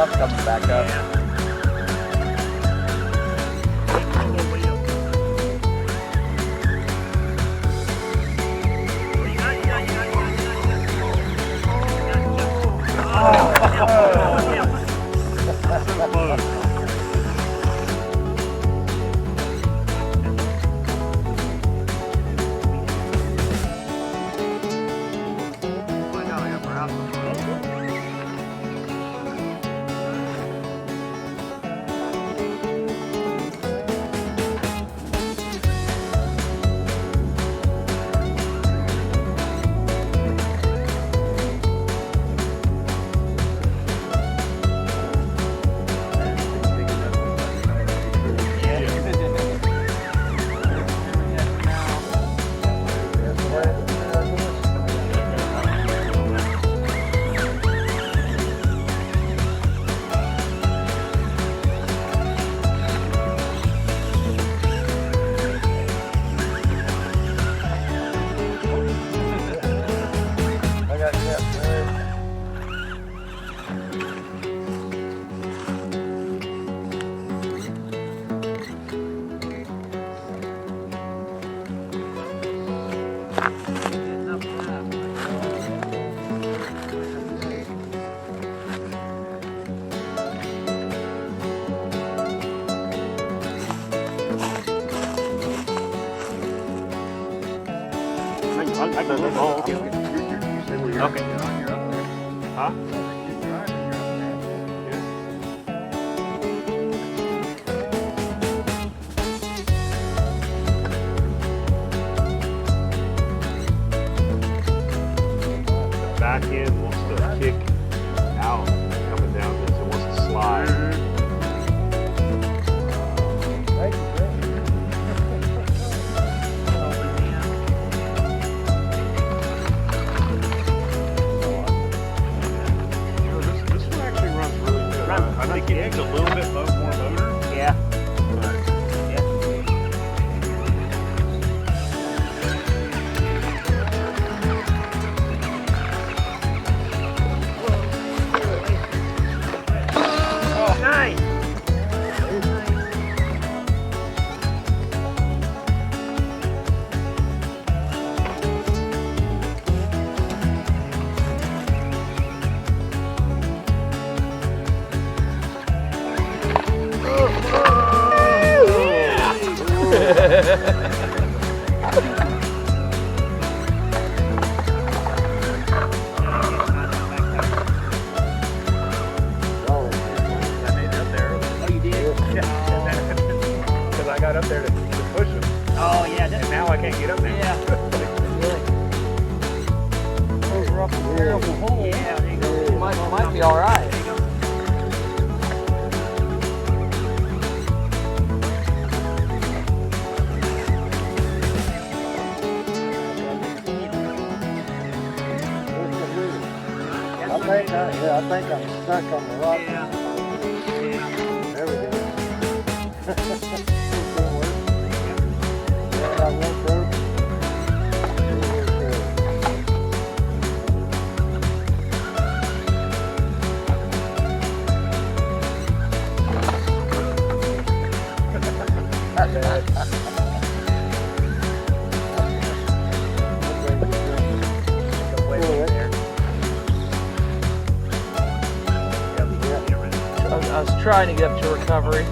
stuff coming back up. Oh, okay. Okay. Huh? The back end wants to kick out coming down this. It wants to slide. I think it needs a little bit more motor. Yeah. Oh, nice. Up there to push them. Oh yeah, and now I can't get up there. Yeah. Those are up a terrible hole. Yeah, there you go. Might be all right. There you go. I think I'm stuck on the rock. Yeah. There we go. I went through. I was trying to get up to recovery.